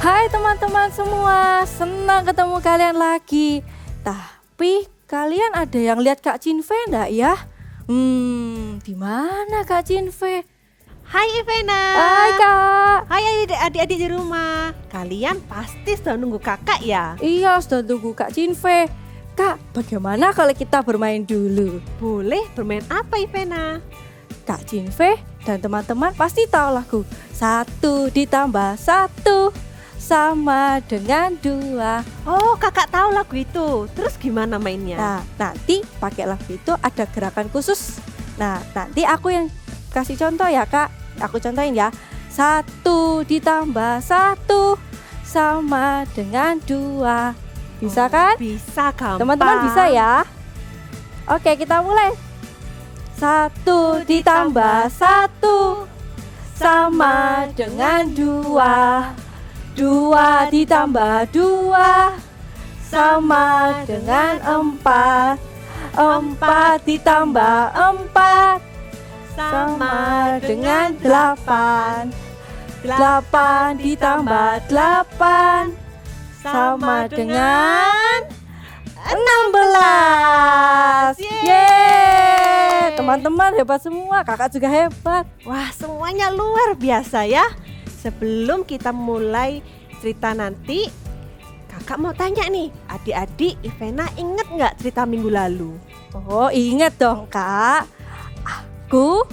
Hai teman-teman semua, senang ketemu kalian lagi. Tapi kalian ada yang lihat Kak Cinve enggak ya? Di mana Kak Cinve? Hai Ivena. Hai Kak. Hai adik-adik di rumah. Kalian pasti sudah nunggu kakak ya? Iya, sudah tunggu Kak Cinve. Kak, bagaimana kalau kita bermain dulu? Boleh, bermain apa Ivena? Kak Cinve dan teman-teman pasti tahu lagu 1 ditambah 1 sama dengan 2. Oh, kakak tahu lagu itu. Terus gimana mainnya? Nah, nanti pakai lagu itu ada gerakan khusus. Nah, nanti aku yang kasih contoh ya Kak. Aku contohin ya. 1 ditambah 1 sama dengan 2. Bisa kan? Bisa, gampang. Teman-teman bisa ya? Oke, kita mulai. 1 ditambah 1 sama dengan 2. 2 ditambah 2 sama dengan 4. 4 ditambah 4 sama dengan 8. 8 ditambah 8 sama dengan 16. Yeay! Teman-teman hebat semua, kakak juga hebat. Wah, semuanya luar biasa ya. Sebelum kita mulai cerita nanti, kakak mau tanya nih, adik-adik Ivena inget nggak cerita minggu lalu? Oh, inget dong Kak. Aku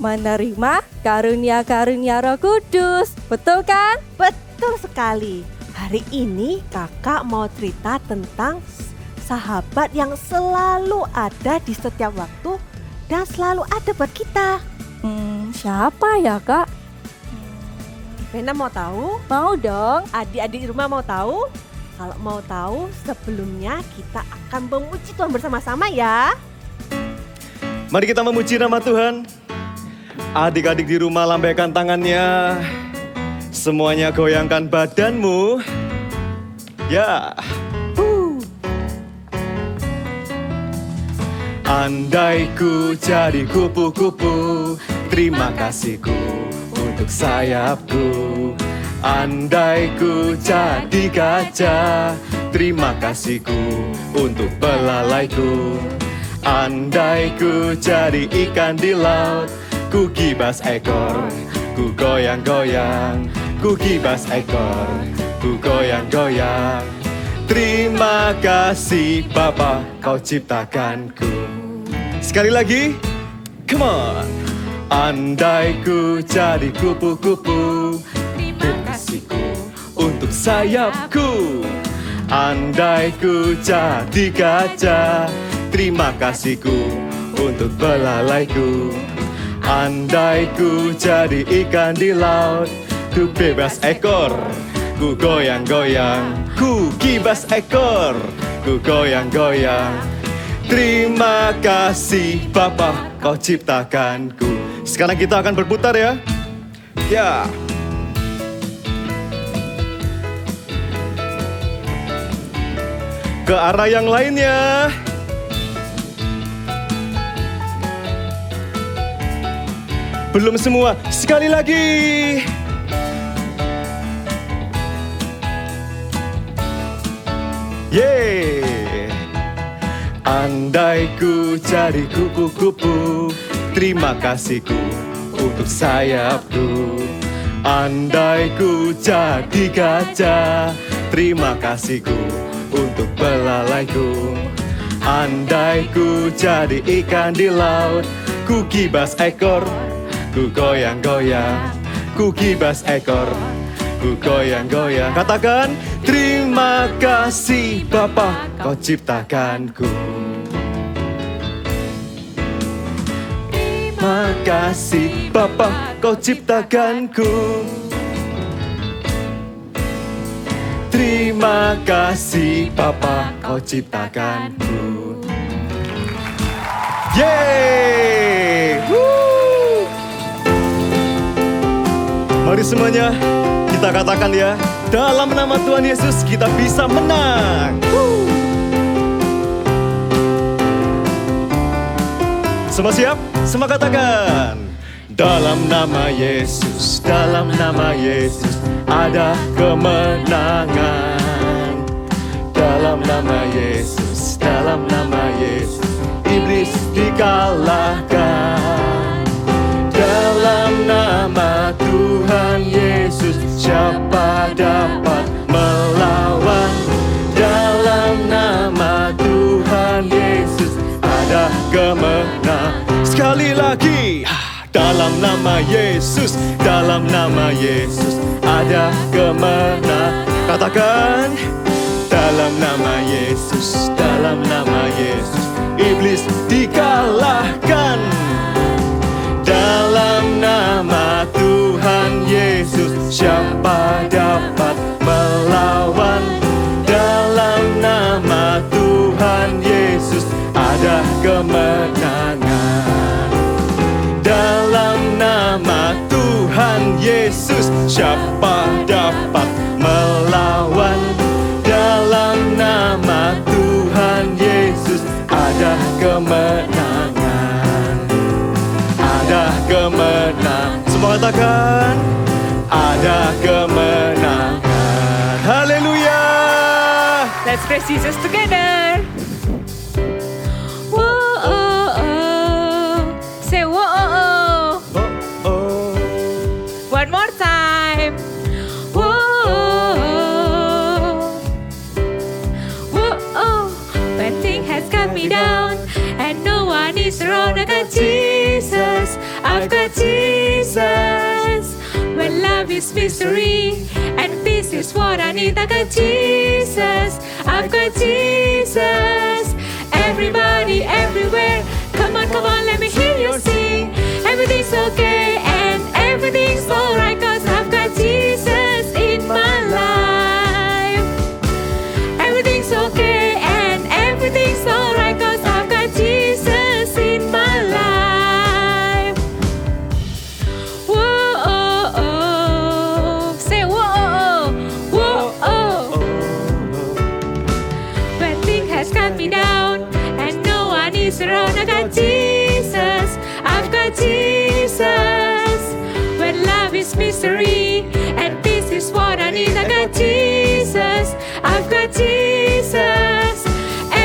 menerima karunia-karunia Roh Kudus. Betul kan? Betul sekali. Hari ini kakak mau cerita tentang sahabat yang selalu ada di setiap waktu dan selalu ada buat kita. Siapa ya Kak? Ivena mau tahu? Mau dong. Adik-adik di rumah mau tahu? Kalau mau tahu, sebelumnya kita akan memuji Tuhan bersama-sama ya. Mari kita memuji nama Tuhan. Adik-adik di rumah lambaikan tangannya. Semuanya goyangkan badanmu. Ya. Andai ku jadi kupu-kupu, terima kasihku untuk sayapku. Andai ku jadi gajah, terima kasihku untuk belalaiku. Andai ku jadi ikan di laut, ku gibas ekor, ku goyang-goyang. Ku gibas ekor, ku goyang-goyang. Terima kasih Bapa, kau ciptakanku. Sekali lagi, come on. Andai ku jadi kupu-kupu, terima kasihku untuk sayapku. Andai ku jadi gajah, terima kasihku untuk belalaiku. Andai ku jadi ikan di laut, ku bebas ekor, ku goyang-goyang. Ku gibas ekor, ku goyang-goyang. Terima kasih Bapa, kau ciptakanku. Sekarang kita akan berputar ya. Ya. Ke arah yang lainnya. Belum semua, sekali lagi. Yeay. Andai ku jadi kupu-kupu, terima kasihku untuk sayapku. Andai ku jadi gajah, terima kasihku untuk belalaiku. Andai ku jadi ikan di laut, ku gibas ekor, ku goyang-goyang. Ku gibas ekor, ku goyang-goyang. Katakan, terima kasih Bapa, kau ciptakanku. Terima kasih Bapa, kau ciptakanku. Terima kasih Bapa, kau ciptakanku. Yeay! Woo! Mari semuanya kita katakan ya, dalam nama Tuhan Yesus kita bisa menang. Semua siap? Semua katakan. Dalam nama Yesus, dalam nama Yesus, ada kemenangan. Dalam nama Yesus, dalam nama Yesus, iblis dikalahkan. Dalam nama Tuhan Yesus, siapa dapat melawan? Dalam nama Tuhan Yesus, ada kemenangan. Sekali lagi, dalam nama Yesus, dalam nama Yesus, ada kemenangan. Katakan, dalam nama Yesus, dalam nama Yesus, iblis dikalahkan. Dalam nama Tuhan Yesus, siapa dapat melawan? Dalam nama Tuhan Yesus, ada kemenangan. Dalam nama Tuhan Yesus, siapa dapat melawan? Dalam nama Tuhan Yesus, ada kemenangan. Ada kemenangan. Semua katakan, ada kemenangan. Haleluya. Let's praise Jesus together. Whoa, oh, oh. Say whoa, oh, oh. Oh, oh. One more time. Whoa, oh, whoa, oh. When things has got me down and no one is around, I got Jesus. I've got Jesus. When love is mystery and peace is what I need, I got Jesus. I've got Jesus. Everybody, everywhere, come on, let me hear you sing. Everything's okay and everything's alright, 'cause I've got Jesus in my life. Everything's okay and everything's alright, 'cause I've got Jesus in my life. Whoa, oh, oh. Say whoa, oh, oh, oh. When things has got me down and no one is around, I got Jesus. I've got Jesus. When love is mystery and peace is what I need, I got Jesus. I've got Jesus.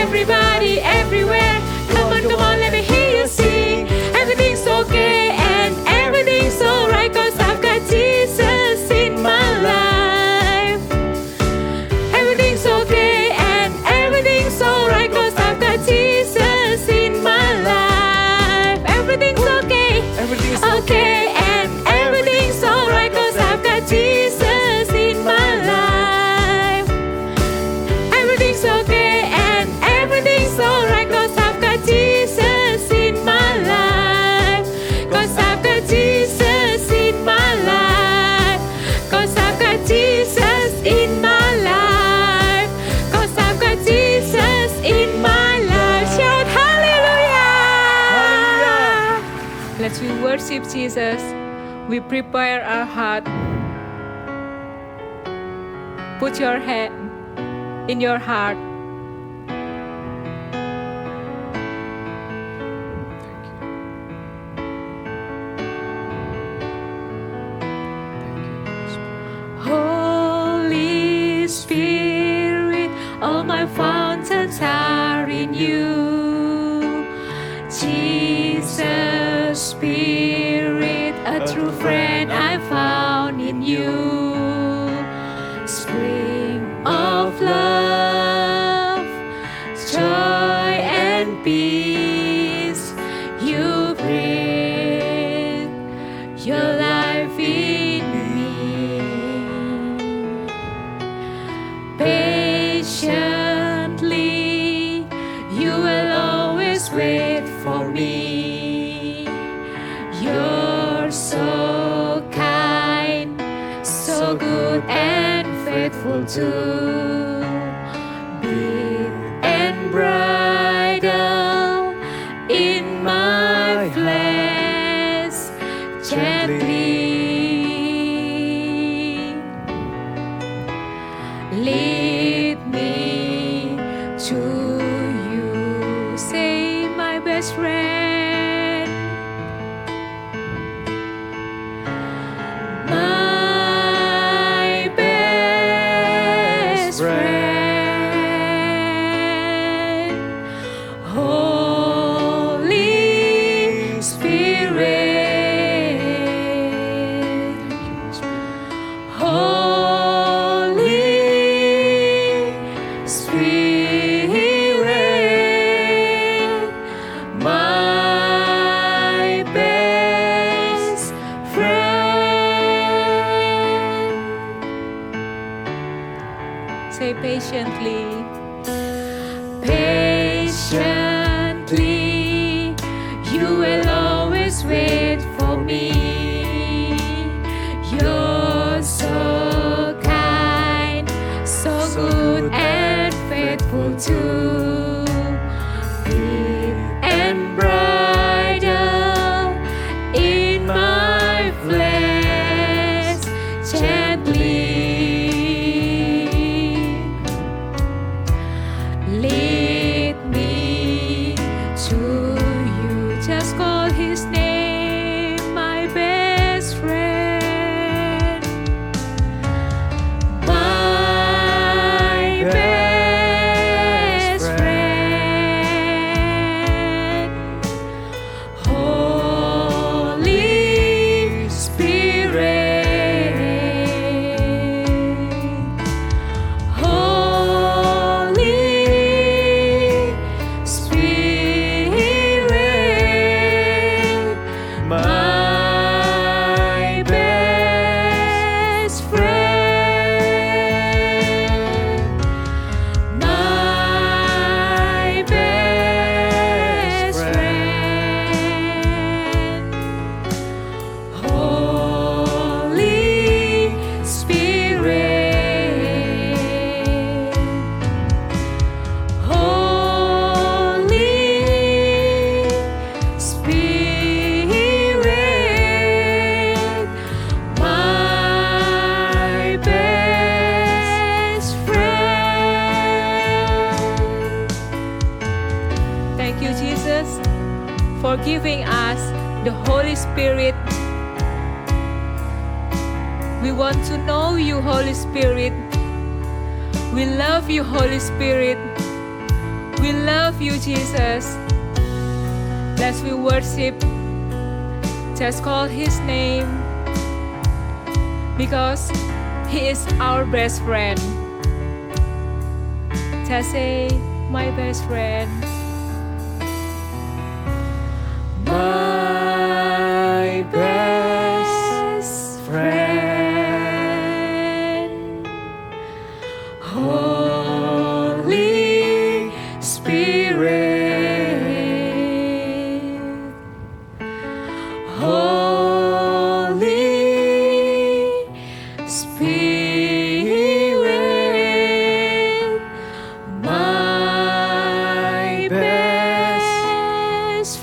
Everybody, everywhere, come on, let me hear you sing. Everything's okay and everything's alright, 'cause I've got Jesus in my life. Everything's okay and everything's alright, 'cause I've got Jesus in my life. Everything's okay, Everything's okay, and everything's alright, 'cause I've got Jesus in my life. Everything's okay and everything's alright, 'cause I've got Jesus in my life. 'Cause I've got Jesus in my life. 'Cause I've got Jesus in my life. 'Cause I've got Jesus in my life. Shout hallelujah! Let's we worship Jesus. We prepare our heart. Put your hand in your heart. Holy Spirit, all my fountains are in you. Jesus, Spirit, a true friend I found in you. Spring of love, joy and peace, you bring your life in me. Patiently, you will always wait for me. You're so kind, so good and faithful too. Big and bridal in my flesh, gently lead me to you. Say, my best friend, my Thank you, Jesus, for giving us the Holy Spirit. We want to know you, Holy Spirit. We love you, Holy Spirit. We love you, Jesus. Let's we worship. Just call his name, because he is our best friend. Just say, my best friend. My best friend, Holy Spirit, Holy Spirit, my best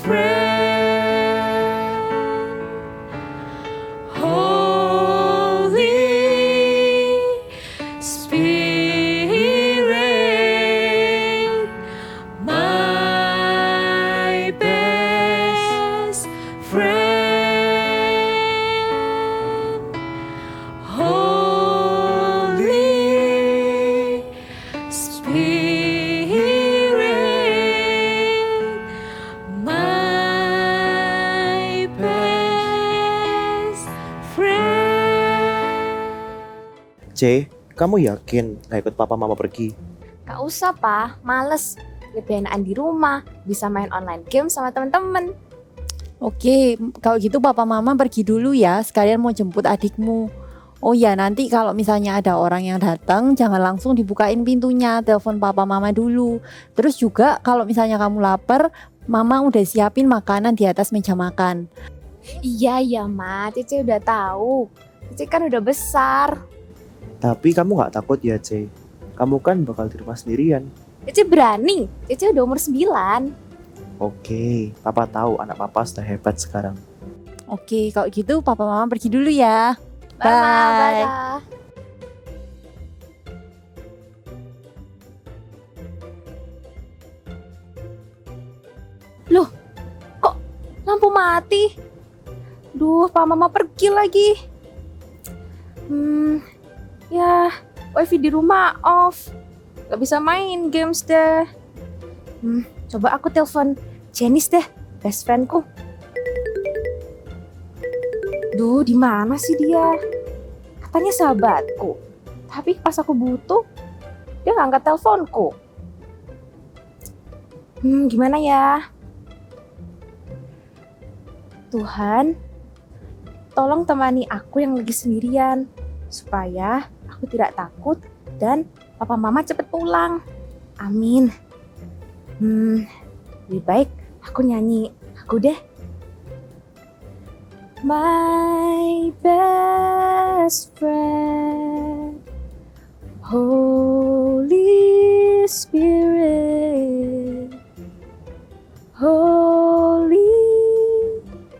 friend. C, kamu yakin gak ikut papa mama pergi? Gak usah, Pa. Males. Lebih enakan di rumah, bisa main online game sama temen-temen. Oke, kalau gitu papa mama pergi dulu ya, sekalian mau jemput adikmu. Oh ya, nanti kalau misalnya ada orang yang datang, jangan langsung dibukain pintunya, telepon papa mama dulu. Terus juga kalau misalnya kamu lapar, mama udah siapin makanan di atas meja makan. Iya, Ma. Cici udah tahu. Cici kan udah besar. Tapi kamu gak takut ya, C? Kamu kan bakal di rumah sendirian. Cici berani. Cici udah umur 9. Oke, papa tahu anak papa sudah hebat sekarang. Oke, kalau gitu papa mama pergi dulu ya. Bye, Ma. Bye. Dadah. Loh, kok lampu mati? Duh, Pa Mama pergi lagi. Ya, wifi di rumah off. Gak bisa main games deh. Coba aku telepon Janice deh, best friendku. Duh, di mana sih dia? Katanya sahabatku. Tapi pas aku butuh, dia gak angkat teleponku. Gimana ya? Tuhan, tolong temani aku yang lagi sendirian, supaya aku tidak takut dan papa mama cepet pulang. Amin. Lebih baik aku nyanyi aku deh. My best friend, Holy Spirit, Holy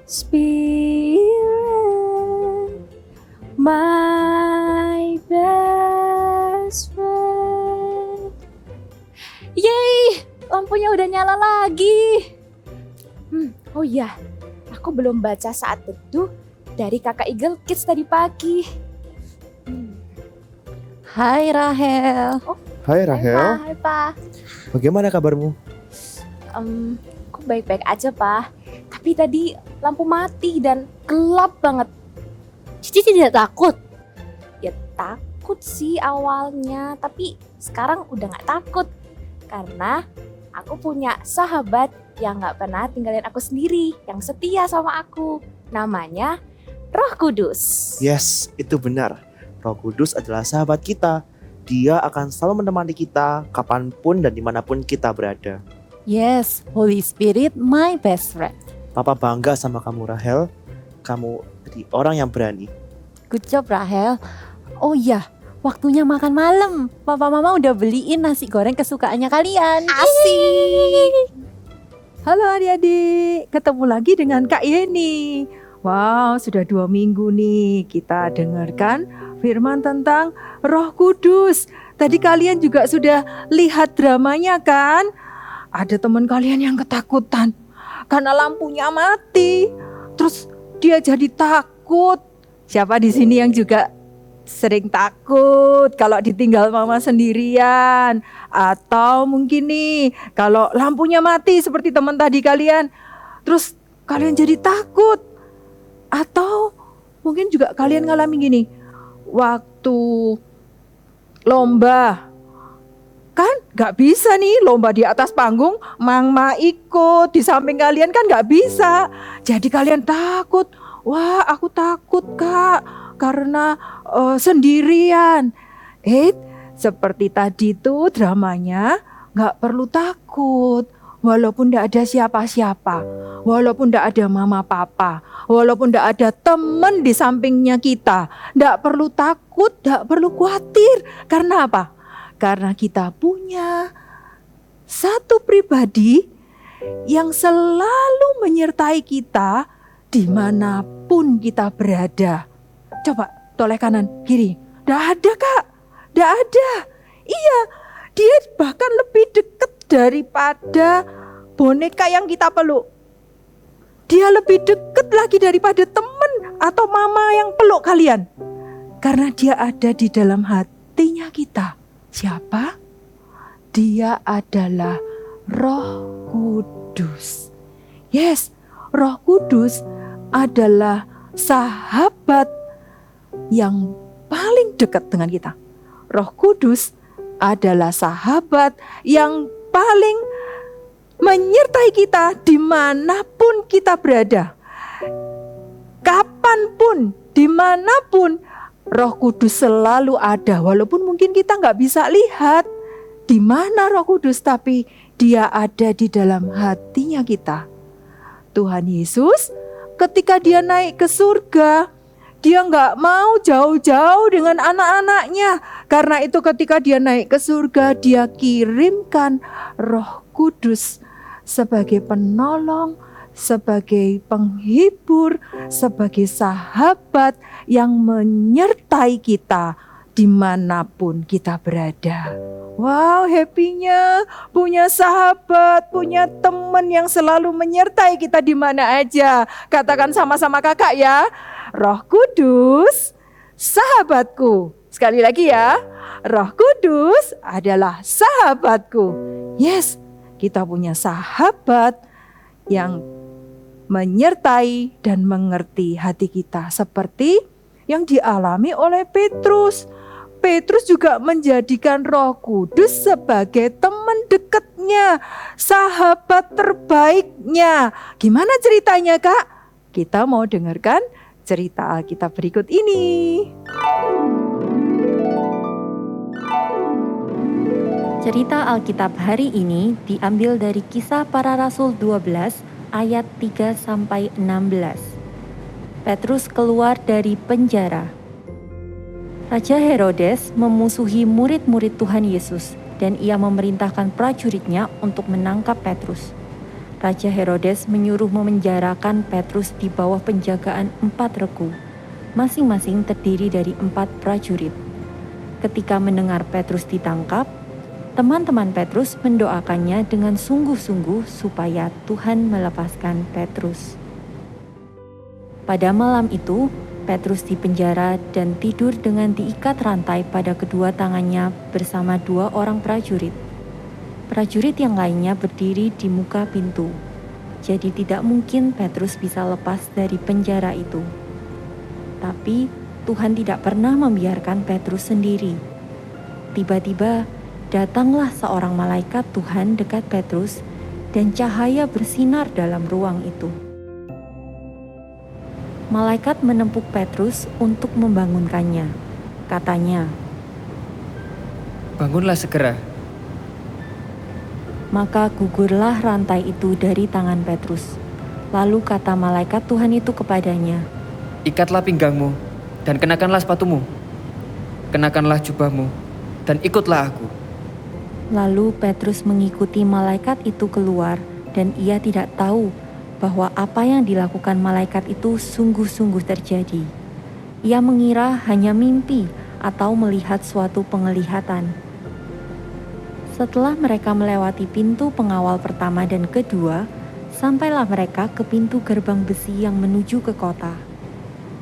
Spirit, my best friend. Yeay, lampunya udah nyala lagi. Oh iya, aku belum baca saat teduh dari kakak Eagle Kids tadi pagi. Hai Rahel. Hai Rahel, Hai Pa. bagaimana kabarmu? Aku baik-baik aja Pa. Tapi tadi lampu mati dan gelap banget. Cici tidak takut. Ya takut sih awalnya, tapi sekarang udah gak takut. Karena aku punya sahabat yang gak pernah tinggalin aku sendiri, yang setia sama aku. Namanya Roh Kudus. Yes, itu benar. Roh Kudus adalah sahabat kita. Dia akan selalu menemani kita kapanpun dan dimanapun kita berada. Yes, Holy Spirit, my best friend. Papa bangga sama kamu Rahel. Kamu jadi orang yang berani. Good job Rahel. Oh iya, waktunya makan malam. Papa mama udah beliin nasi goreng kesukaannya kalian. Asik. Halo adik-adik, ketemu lagi dengan Kak Yeni. Wow, sudah 2 minggu nih kita dengarkan firman tentang Roh Kudus. Tadi kalian juga sudah lihat dramanya kan? ada teman kalian yang ketakutan karena lampunya mati. Terus dia jadi takut. Siapa di sini yang juga sering takut kalau ditinggal mama sendirian? Atau mungkin nih kalau lampunya mati seperti teman tadi kalian, terus kalian jadi takut. Atau mungkin juga kalian ngalamin gini, waktu lomba kan gak bisa nih lomba di atas panggung, mama ikut di samping kalian kan gak bisa. Jadi kalian takut, wah aku takut kak karena sendirian. Seperti tadi tuh dramanya gak perlu takut. Walaupun gak ada siapa-siapa, walaupun gak ada mama papa, walaupun gak ada teman di sampingnya kita, gak perlu takut, gak perlu khawatir. Karena apa? Karena kita punya satu pribadi yang selalu menyertai kita dimanapun kita berada. Coba toleh kanan, kiri. Gak ada kak, gak ada. Iya, dia bahkan lebih dekat daripada boneka yang kita peluk. Dia lebih dekat lagi daripada teman atau mama yang peluk kalian. Karena dia ada di dalam hatinya kita. Siapa? Dia adalah Roh Kudus. Yes, Roh Kudus adalah sahabat yang paling dekat dengan kita. Roh Kudus adalah sahabat yang paling menyertai kita dimanapun kita berada. Kapanpun, dimanapun, Roh Kudus selalu ada. Walaupun mungkin kita gak bisa lihat di mana Roh Kudus, tapi dia ada di dalam hatinya kita. Tuhan Yesus ketika dia naik ke surga, dia gak mau jauh-jauh dengan anak-anaknya. Karena itu ketika dia naik ke surga, dia kirimkan Roh Kudus sebagai penolong, sebagai penghibur, sebagai sahabat yang menyertai kita dimanapun kita berada. Wow, happy-nya punya sahabat, punya teman yang selalu menyertai kita di mana aja. Katakan sama-sama kakak ya, Roh Kudus, sahabatku. Sekali lagi ya, Roh Kudus adalah sahabatku. Yes, kita punya sahabat yang menyertai dan mengerti hati kita seperti yang dialami oleh Petrus. Petrus juga menjadikan Roh Kudus sebagai teman dekatnya, sahabat terbaiknya. Gimana ceritanya kak? Kita mau dengarkan cerita Alkitab berikut ini. Cerita Alkitab hari ini diambil dari Kisah Para Rasul 12 ayat 3-16. Petrus keluar dari penjara. Raja Herodes memusuhi murid-murid Tuhan Yesus dan ia memerintahkan prajuritnya untuk menangkap Petrus. Raja Herodes menyuruh memenjarakan Petrus di bawah penjagaan 4 regu, masing-masing terdiri dari 4 prajurit. Ketika mendengar Petrus ditangkap, teman-teman Petrus mendoakannya dengan sungguh-sungguh supaya Tuhan melepaskan Petrus. Pada malam itu, Petrus dipenjara dan tidur dengan diikat rantai pada kedua tangannya bersama 2 orang prajurit. Prajurit yang lainnya berdiri di muka pintu. Jadi tidak mungkin Petrus bisa lepas dari penjara itu. Tapi Tuhan tidak pernah membiarkan Petrus sendiri. Tiba-tiba datanglah seorang malaikat Tuhan dekat Petrus dan cahaya bersinar dalam ruang itu. Malaikat menempuk Petrus untuk membangunkannya. Katanya, "Bangunlah segera." Maka gugurlah rantai itu dari tangan Petrus. Lalu kata malaikat Tuhan itu kepadanya, "Ikatlah pinggangmu dan kenakanlah sepatumu. Kenakanlah jubahmu dan ikutlah aku." Lalu Petrus mengikuti malaikat itu keluar dan ia tidak tahu bahwa apa yang dilakukan malaikat itu sungguh-sungguh terjadi. Ia mengira hanya mimpi atau melihat suatu penglihatan. Setelah mereka melewati pintu pengawal pertama dan kedua, sampailah mereka ke pintu gerbang besi yang menuju ke kota.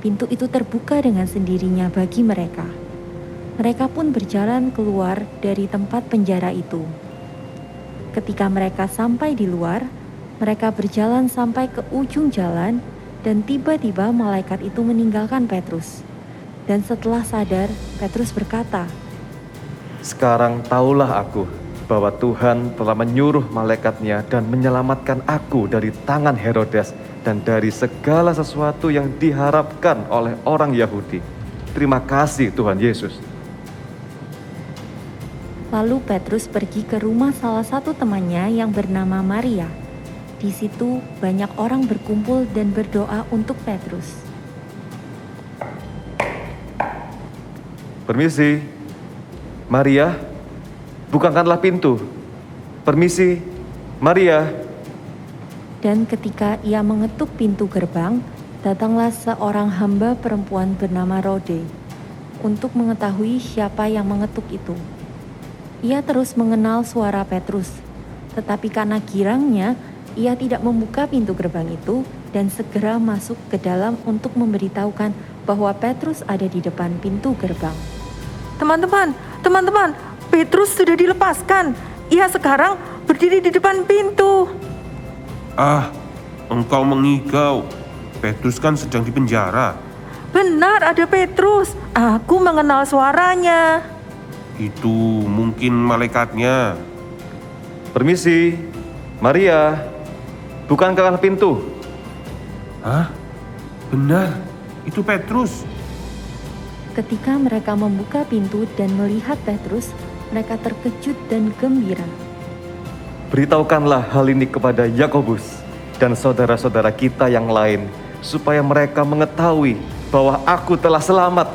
Pintu itu terbuka dengan sendirinya bagi mereka. Mereka pun berjalan keluar dari tempat penjara itu. Ketika mereka sampai di luar, mereka berjalan sampai ke ujung jalan dan tiba-tiba malaikat itu meninggalkan Petrus. Dan setelah sadar, Petrus berkata, Sekarang tahulah aku bahwa Tuhan telah menyuruh malaikatnya dan menyelamatkan aku dari tangan Herodes dan dari segala sesuatu yang diharapkan oleh orang Yahudi. Terima kasih Tuhan Yesus. Lalu Petrus pergi ke rumah salah satu temannya yang bernama Maria. Di situ banyak orang berkumpul dan berdoa untuk Petrus. Permisi, Maria, bukakanlah pintu. Permisi, Maria. Dan ketika ia mengetuk pintu gerbang, datanglah seorang hamba perempuan bernama Rode untuk mengetahui siapa yang mengetuk itu. Ia terus mengenal suara Petrus, tetapi karena girangnya, ia tidak membuka pintu gerbang itu dan segera masuk ke dalam untuk memberitahukan bahwa Petrus ada di depan pintu gerbang. Teman-teman, Petrus sudah dilepaskan. Ia sekarang berdiri di depan pintu. Ah, engkau mengigau. Petrus kan sedang di penjara. Benar, ada Petrus. Aku mengenal suaranya. Itu mungkin malaikatnya. Permisi, Maria, bukankah pintu? Hah? Benar, itu Petrus. Ketika mereka membuka pintu dan melihat Petrus, mereka terkejut dan gembira. Beritahukanlah hal ini kepada Yakobus dan saudara-saudara kita yang lain, supaya mereka mengetahui bahwa aku telah selamat.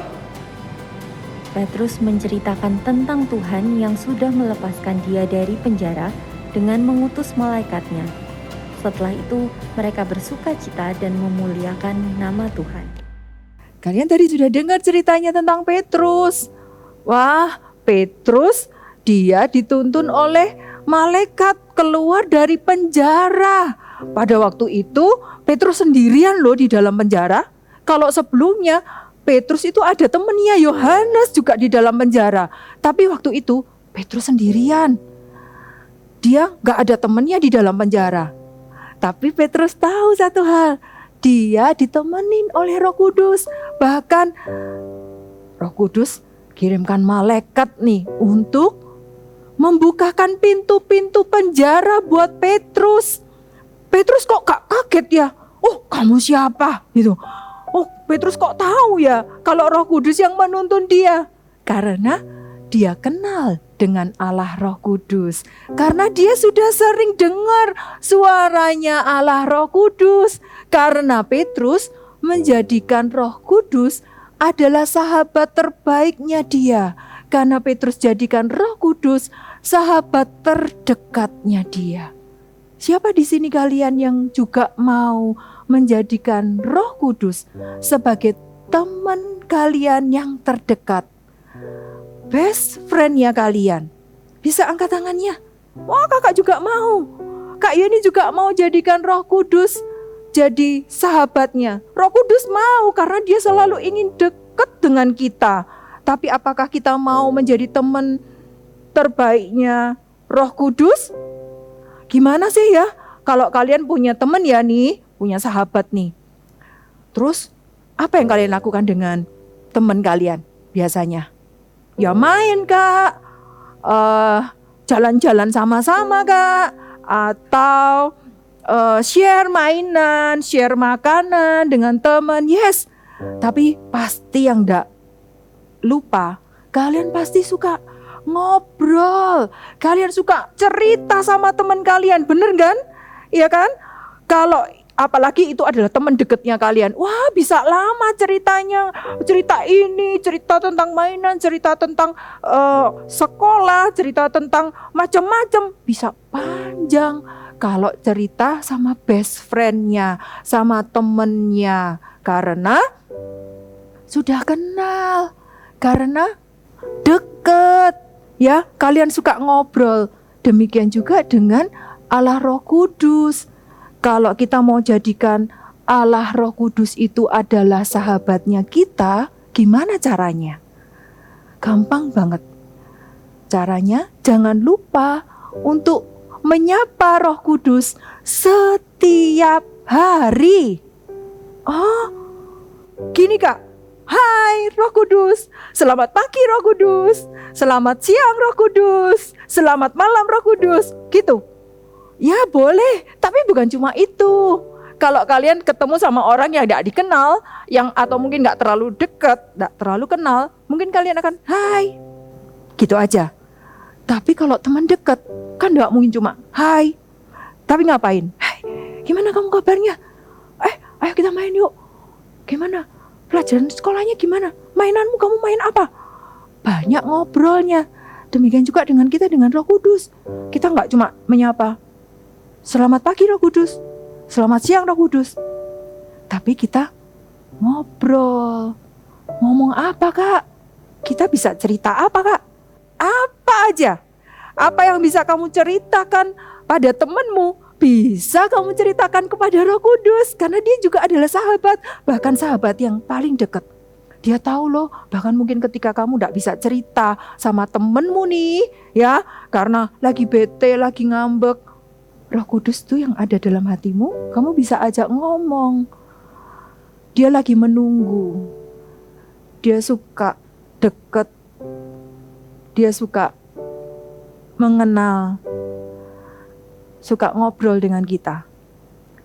Petrus menceritakan tentang Tuhan yang sudah melepaskan dia dari penjara dengan mengutus malaikatnya. Setelah itu, mereka bersukacita dan memuliakan nama Tuhan. Kalian tadi sudah dengar ceritanya tentang Petrus. Wah, Petrus dia dituntun oleh malaikat keluar dari penjara. Pada waktu itu Petrus sendirian loh di dalam penjara. Kalau sebelumnya Petrus itu ada temennya, Yohanes juga di dalam penjara. Tapi waktu itu Petrus sendirian. Dia gak ada temennya di dalam penjara. Tapi Petrus tahu satu hal. Dia ditemenin oleh Roh Kudus. Bahkan Roh Kudus kirimkan malaikat nih untuk membukakan pintu-pintu penjara buat Petrus. Petrus kok gak kaget ya? Oh, kamu siapa? Gitu. Oh, Petrus kok tahu ya kalau Roh Kudus yang menuntun dia? Karena dia kenal dengan Allah Roh Kudus. Karena dia sudah sering dengar suaranya Allah Roh Kudus. Karena Petrus menjadikan Roh Kudus adalah sahabat terbaiknya dia. Karena Petrus jadikan Roh Kudus sahabat terdekatnya dia. Siapa di sini kalian yang juga mau menjadikan Roh Kudus sebagai teman kalian yang terdekat? Best friend-nya kalian. Bisa angkat tangannya. Wah, kakak juga mau. Kak Yeni juga mau jadikan Roh Kudus jadi sahabatnya. Roh Kudus mau karena dia selalu ingin dekat dengan kita. Tapi apakah kita mau menjadi teman terbaiknya Roh Kudus? Gimana sih ya kalau kalian punya teman ya nih, punya sahabat nih. Terus apa yang kalian lakukan dengan teman kalian biasanya? Ya main kak, jalan-jalan sama-sama kak, atau share mainan, share makanan dengan teman. Yes, tapi pasti yang gak lupa, kalian pasti suka ngobrol. Kalian suka cerita sama teman kalian, bener kan? Iya kan? Kalau apalagi itu adalah teman dekatnya kalian. Wah, bisa lama ceritanya. Cerita ini, cerita tentang mainan, cerita tentang sekolah, cerita tentang macam-macam. Bisa panjang kalau cerita sama best friend-nya, sama temennya. Karena sudah kenal, karena deket. Ya, kalian suka ngobrol. Demikian juga dengan Allah Roh Kudus. Kalau kita mau jadikan Allah Roh Kudus itu adalah sahabatnya kita, gimana caranya? Gampang banget. Caranya jangan lupa untuk menyapa Roh Kudus setiap hari. Oh, gini Kak. Hai Roh Kudus, selamat pagi Roh Kudus, selamat siang Roh Kudus, selamat malam Roh Kudus, gitu. Ya boleh, tapi bukan cuma itu. Kalau kalian ketemu sama orang yang tidak dikenal, atau mungkin nggak terlalu dekat, nggak terlalu kenal, mungkin kalian akan hai, gitu aja. Tapi kalau teman dekat, kan nggak mungkin cuma hai. Tapi ngapain? Hai, gimana kamu kabarnya? Ayo kita main yuk. Gimana? Pelajaran sekolahnya gimana? Mainanmu kamu main apa? Banyak ngobrolnya. Demikian juga dengan kita dengan Roh Kudus. Kita nggak cuma menyapa, selamat pagi Roh Kudus, selamat siang Roh Kudus. Tapi kita ngobrol. Ngomong apa Kak? Kita bisa cerita apa Kak? Apa aja. Apa yang bisa kamu ceritakan pada temanmu, bisa kamu ceritakan kepada Roh Kudus, karena dia juga adalah sahabat, bahkan sahabat yang paling dekat. Dia tahu loh, bahkan mungkin ketika kamu tidak bisa cerita sama temenmu nih, ya, karena lagi bete, lagi ngambek, Roh Kudus tuh yang ada dalam hatimu, kamu bisa ajak ngomong. Dia lagi menunggu, dia suka deket, dia suka mengenal, suka ngobrol dengan kita.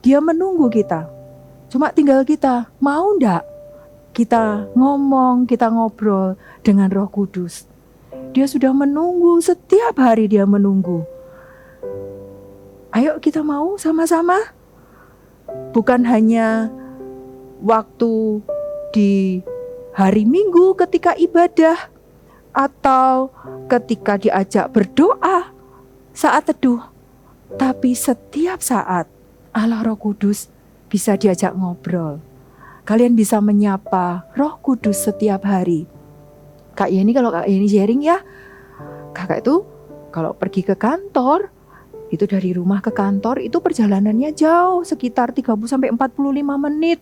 Dia menunggu kita. Cuma tinggal kita mau ndak kita ngomong, kita ngobrol dengan Roh Kudus. Dia sudah menunggu, setiap hari dia menunggu. Ayo kita mau sama-sama. Bukan hanya waktu di hari Minggu ketika ibadah, atau ketika diajak berdoa saat teduh. Tapi setiap saat Allah Roh Kudus bisa diajak ngobrol. Kalian bisa menyapa Roh Kudus setiap hari. Kak Yeni, kalau Kak Yeni sharing ya, kakak itu kalau pergi ke kantor, itu dari rumah ke kantor itu perjalanannya jauh, sekitar 30-45 menit.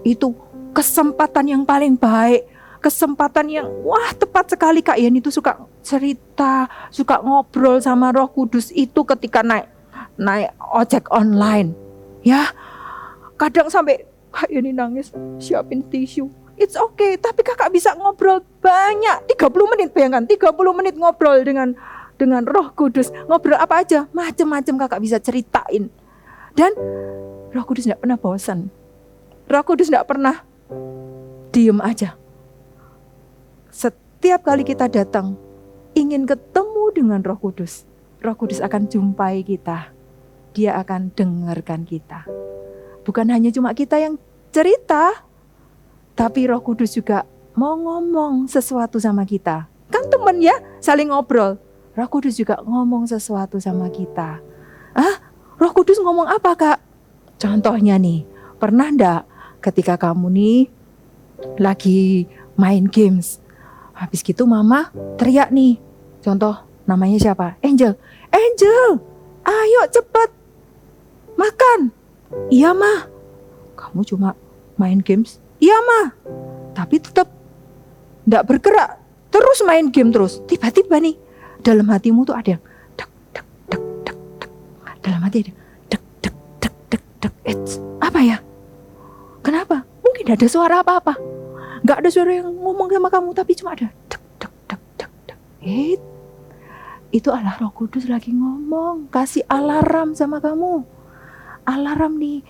Itu kesempatan yang paling baik, kesempatan yang tepat sekali. Kak Yeni itu suka cerita, suka ngobrol sama Roh Kudus itu ketika naik ojek online. Ya, kadang sampai Kak Yeni nangis, siapin tisu. It's okay, tapi kakak bisa ngobrol banyak, 30 menit, bayangkan 30 menit ngobrol dengan Roh Kudus. Ngobrol apa aja, macam-macam kakak bisa ceritain. Dan Roh Kudus tidak pernah bosan. Roh Kudus tidak pernah diem aja. Setiap kali kita datang, ingin ketemu dengan Roh Kudus, Roh Kudus akan jumpai kita. Dia akan dengarkan kita. Bukan hanya cuma kita yang cerita, tapi Roh Kudus juga mau ngomong sesuatu sama kita. Kan temen ya, saling ngobrol. Roh Kudus juga ngomong sesuatu sama kita. Roh Kudus ngomong apa Kak? Contohnya nih, pernah enggak ketika kamu nih lagi main games, habis gitu mama teriak nih, contoh namanya siapa? Angel, ayo cepet makan. Iya mah. Kamu cuma main games? Iya mah. Tapi tetap enggak bergerak, terus main game terus. Tiba-tiba nih dalam hatimu tuh ada yang dek dek dek dek dek. Dalam hati ada dek dek dek dek dek. Apa ya? Kenapa? Mungkin ada suara apa-apa. Enggak ada suara yang ngomong sama kamu, tapi cuma ada dek dek dek dek dek. Itu Allah Roh Kudus lagi ngomong, kasih alarm sama kamu. Alarm nih,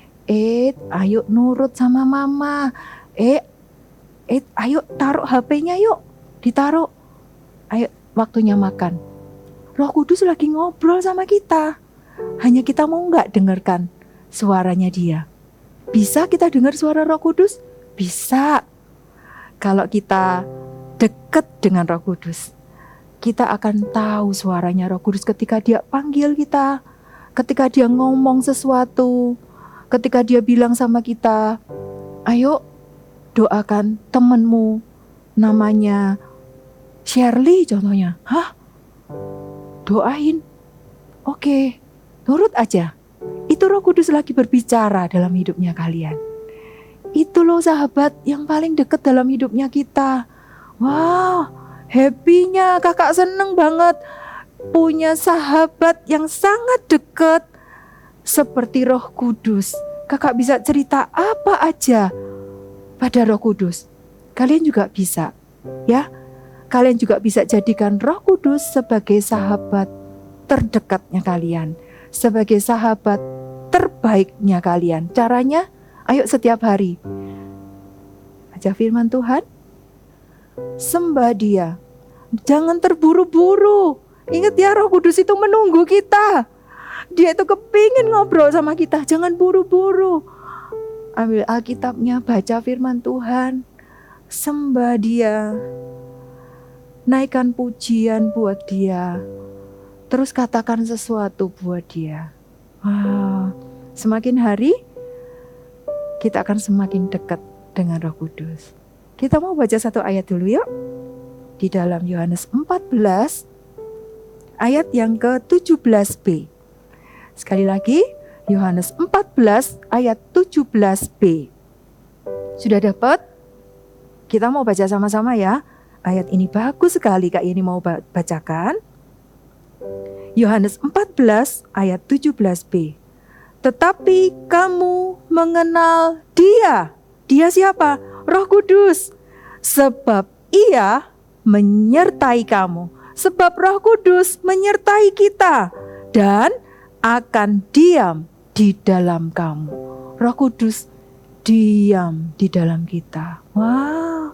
ayo nurut sama mama. Ayo taruh HP-nya yuk, ditaruh. Ayo waktunya makan. Roh Kudus lagi ngobrol sama kita. Hanya kita mau nggak dengarkan suaranya dia. Bisa kita dengar suara Roh Kudus? Bisa. Kalau kita dekat dengan Roh Kudus, kita akan tahu suaranya Roh Kudus ketika dia panggil kita, ketika dia ngomong sesuatu, ketika dia bilang sama kita, ayo doakan temanmu namanya Shirley contohnya. doain. Oke, nurut aja. Itu Roh Kudus lagi berbicara dalam hidupnya kalian. Itu loh sahabat yang paling dekat dalam hidupnya kita. Wow, happy-nya kakak seneng banget punya sahabat yang sangat dekat seperti Roh Kudus. Kakak bisa cerita apa aja pada Roh Kudus. Kalian juga bisa, ya. Kalian juga bisa jadikan Roh Kudus sebagai sahabat terdekatnya kalian, sebagai sahabat terbaiknya kalian. Caranya, ayo setiap hari baca firman Tuhan, sembah Dia. Jangan terburu-buru. Ingat ya, Roh Kudus itu menunggu kita. Dia itu kepingin ngobrol sama kita. Jangan buru-buru. Ambil Alkitabnya, baca firman Tuhan, sembah Dia, naikkan pujian buat Dia, terus katakan sesuatu buat Dia. Wow, semakin hari kita akan semakin dekat dengan Roh Kudus. Kita mau baca satu ayat dulu yuk. Di dalam Yohanes 14 ayat yang ke-17b. Sekali lagi, Yohanes 14 ayat 17b. Sudah dapat? Kita mau baca sama-sama ya. Ayat ini bagus sekali, Kak Yeni mau bacakan. Yohanes 14 ayat 17b. Tetapi kamu mengenal Dia. Dia siapa? Roh Kudus. Sebab Ia menyertai kamu. Sebab Roh Kudus menyertai kita dan akan diam di dalam kamu. Roh Kudus diam di dalam kita. Wow.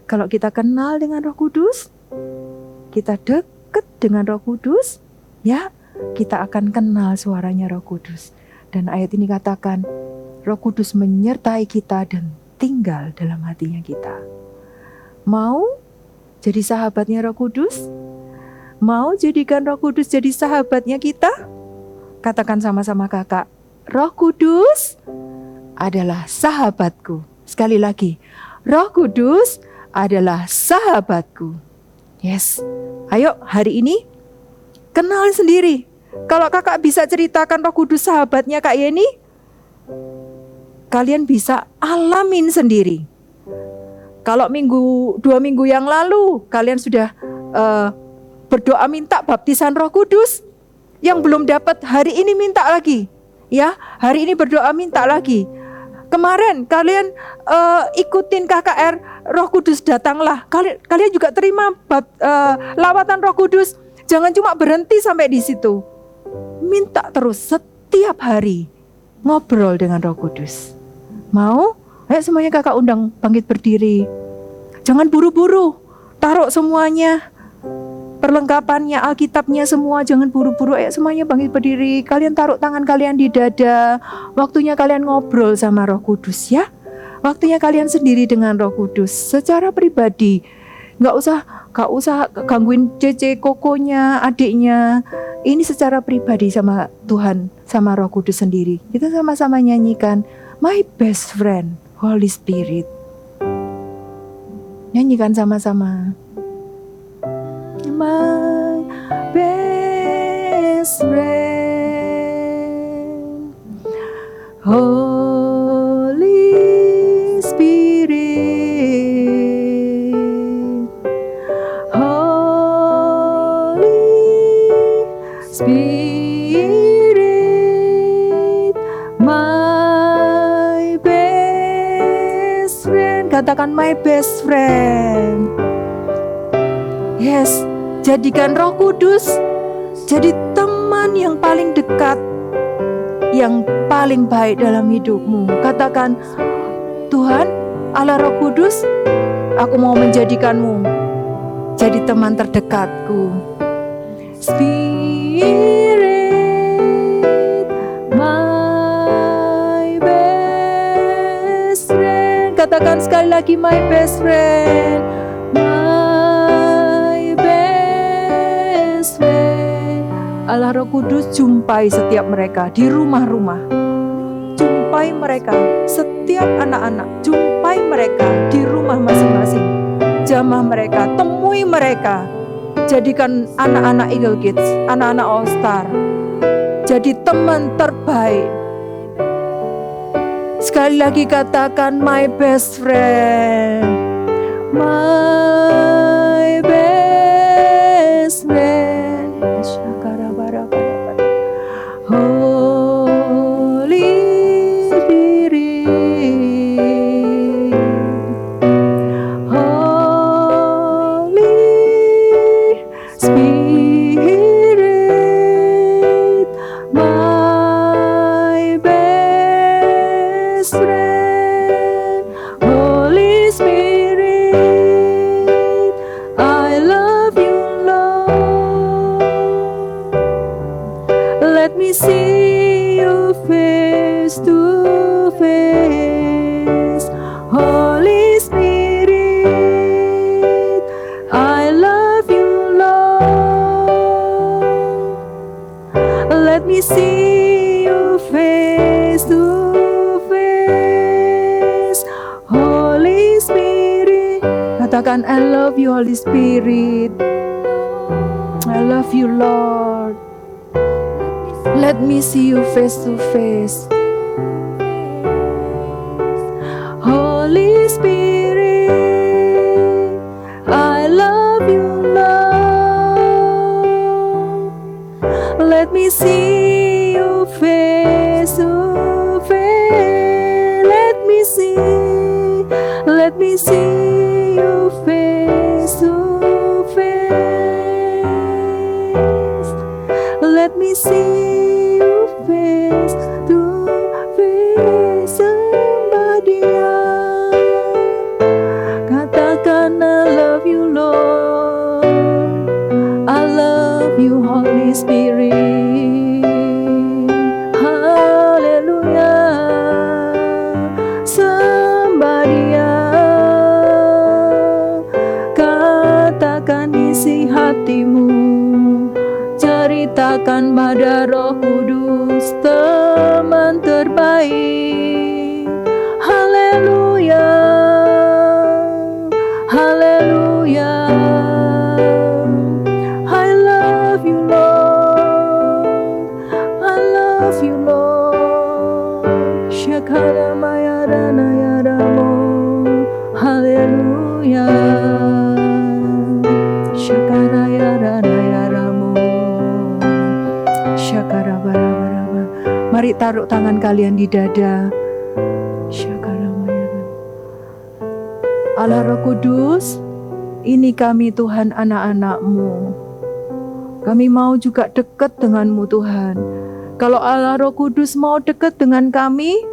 Kalau kita kenal dengan Roh Kudus, kita dekat dengan Roh Kudus, ya, kita akan kenal suaranya Roh Kudus. Dan ayat ini katakan, Roh Kudus menyertai kita dan tinggal dalam hatinya kita. Mau jadi sahabatnya Roh Kudus? Mau jadikan Roh Kudus jadi sahabatnya kita? Katakan sama-sama kakak, Roh Kudus adalah sahabatku. Sekali lagi, Roh Kudus adalah sahabatku. Yes, ayo hari ini kenal sendiri. Kalau kakak bisa ceritakan Roh Kudus sahabatnya Kak Yeni, kalian bisa alamin sendiri. Kalau 2 minggu yang lalu kalian sudah berdoa minta baptisan Roh Kudus, yang belum dapat hari ini minta lagi. Ya, hari ini berdoa minta lagi. Kemarin kalian ikutin KKR Roh Kudus datanglah. Kalian juga terima lawatan Roh Kudus. Jangan cuma berhenti sampai di situ. Minta terus setiap hari ngobrol dengan Roh Kudus. Mau? Ayo semuanya kakak undang bangkit berdiri. Jangan buru-buru. Taruh semuanya. Perlengkapannya, Alkitabnya semua, jangan buru-buru. Ayo semuanya bangkit berdiri. Kalian taruh tangan kalian di dada. Waktunya kalian ngobrol sama Roh Kudus ya. Waktunya kalian sendiri dengan Roh Kudus secara pribadi. Gak usah gangguin Cece, Kokonya, adiknya. Ini secara pribadi sama Tuhan, sama Roh Kudus sendiri. Kita sama-sama nyanyikan My Best Friend, Holy Spirit. Nyanyikan sama-sama. My best friend, Holy Spirit, Holy Spirit, my best friend. Katakan my best friend. Yes. Jadikan Roh Kudus jadi teman yang paling dekat, yang paling baik dalam hidupmu. Katakan, Tuhan, Allah Roh Kudus, aku mau menjadikanmu jadi teman terdekatku. Spirit, my best friend. Katakan sekali lagi, my best friend. Allah Roh Kudus jumpai setiap mereka di rumah-rumah. Jumpai mereka, setiap anak-anak. Jumpai mereka di rumah masing-masing. Jamah mereka, temui mereka. jadikan anak-anak Eagle Kids, anak-anak All Star jadi teman terbaik. Sekali lagi katakan my best friend, my best friend. Holy Spirit, Holy Spirit, my best friend. Holy Spirit, I love you, Lord. Let me see you face to face. Holy Spirit, I love you, Lord. Let me see you face to face. Holy Spirit, katakan I love you, Holy Spirit. I love you, Lord. Let me see you face to face. Holy Spirit, I love you, Lord. Let me see you face to face. Let me see you face to face. Let me see you face to face. Somebody katakan I love you, Lord. I love you, Holy Spirit. Hallelujah. Somebody katakan isi hatimu, ceritakan pada Roh Kudus, teman terbaik. Haleluya, haleluya. I love you, Lord. I love you, Lord. Shakara mayarana yaramo. Haleluya. Shakara yarana yaramo. Shakara bara-bara. Mari taruh tangan kalian di dada. Shakara mayarana. Allah Roh Kudus, ini kami Tuhan anak-anak-Mu. Kami mau juga dekat dengan-Mu Tuhan. Kalau Allah Roh Kudus mau dekat dengan kami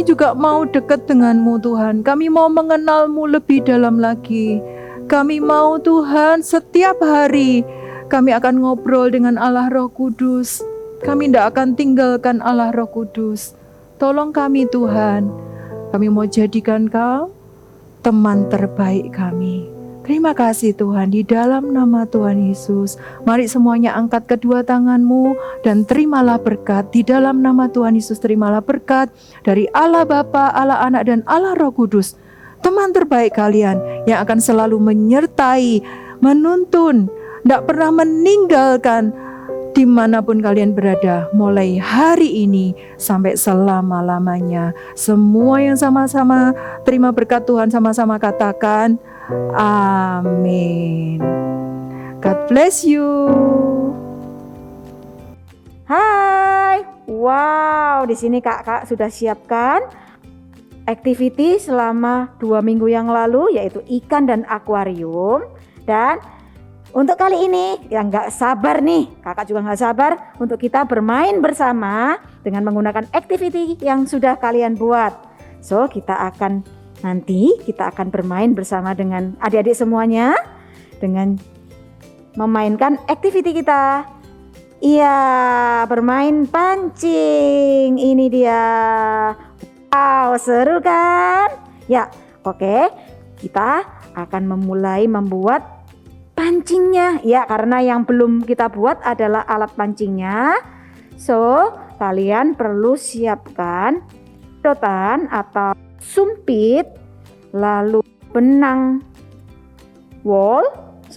juga mau dekat dengan-Mu Tuhan. Kami mau mengenal-Mu lebih dalam lagi. Kami mau Tuhan setiap hari kami akan ngobrol dengan Allah Roh Kudus. Kami tidak akan tinggalkan Allah Roh Kudus. Tolong kami Tuhan. Kami mau jadikan Kau teman terbaik kami. Terima kasih Tuhan, di dalam nama Tuhan Yesus. Mari semuanya angkat kedua tanganmu dan terimalah berkat. Di dalam nama Tuhan Yesus terimalah berkat dari Allah Bapa, Allah Anak dan Allah Roh Kudus. Teman terbaik kalian yang akan selalu menyertai, menuntun, tidak pernah meninggalkan dimanapun kalian berada, mulai hari ini sampai selama-lamanya. Semua yang sama-sama terima berkat Tuhan, sama-sama katakan amin. God bless you. Hai, wow, di sini kakak sudah siapkan activity selama 2 minggu yang lalu, yaitu ikan dan akuarium. Dan untuk kali ini yang gak sabar nih, kakak juga gak sabar untuk kita bermain bersama dengan menggunakan activity yang sudah kalian buat. So kita akan bermain bersama dengan adik-adik semuanya dengan memainkan activity kita. Iya, bermain pancing. Ini dia. Wow, seru kan? Ya, oke. Kita akan memulai membuat pancingnya. Ya, karena yang belum kita buat adalah alat pancingnya. So, kalian perlu siapkan sedotan atau sumpit, lalu benang wol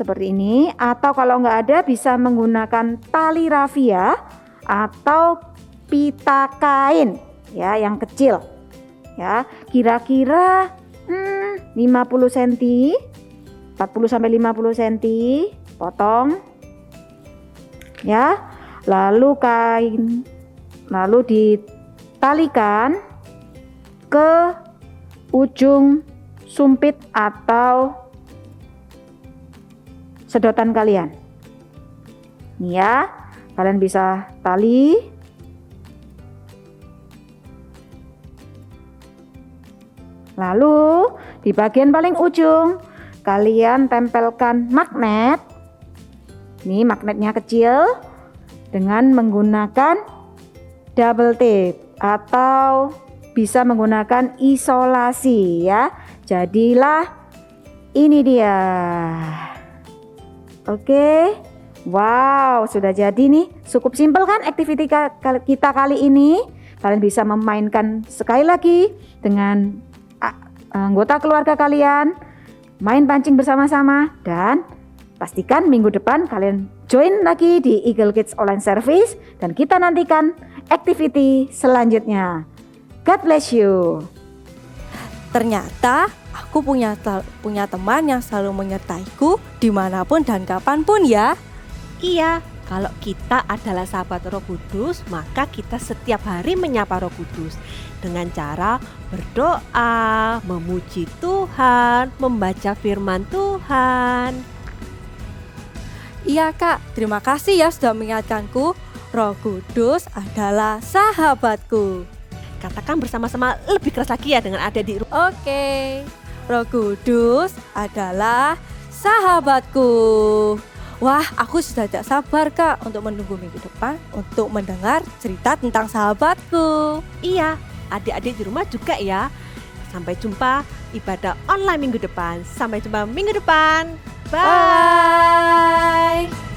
seperti ini, atau kalau nggak ada bisa menggunakan tali rafia atau pita kain ya yang kecil ya, kira-kira 50 cm, 40 sampai 50 cm potong ya, lalu ditalikan ke ujung sumpit atau sedotan kalian. Nih ya, kalian bisa tali. Lalu di bagian paling ujung kalian tempelkan magnet. Nih magnetnya kecil dengan menggunakan double tape atau bisa menggunakan isolasi ya. Jadilah ini dia. Oke. Wow, sudah jadi nih. Cukup simpel kan aktiviti kita kali ini? Kalian bisa memainkan sekali lagi dengan anggota keluarga kalian, main pancing bersama-sama, dan pastikan minggu depan kalian join lagi di Eagle Kids Online Service dan kita nantikan aktiviti selanjutnya. God bless you. Ternyata aku punya teman yang selalu menyertaiku dimanapun dan kapanpun ya. Iya, kalau kita adalah sahabat Roh Kudus, maka kita setiap hari menyapa Roh Kudus dengan cara berdoa, memuji Tuhan, membaca firman Tuhan. Iya Kak, terima kasih ya sudah mengingatkanku. Roh Kudus adalah sahabatku. Katakan bersama-sama lebih keras lagi ya dengan ada di rumah. Oke, Roh Kudus adalah sahabatku. Wah, aku sudah tidak sabar Kak untuk menunggu minggu depan untuk mendengar cerita tentang sahabatku. Iya, adik-adik di rumah juga ya. Sampai jumpa ibadah online minggu depan. Sampai jumpa minggu depan. Bye. Bye.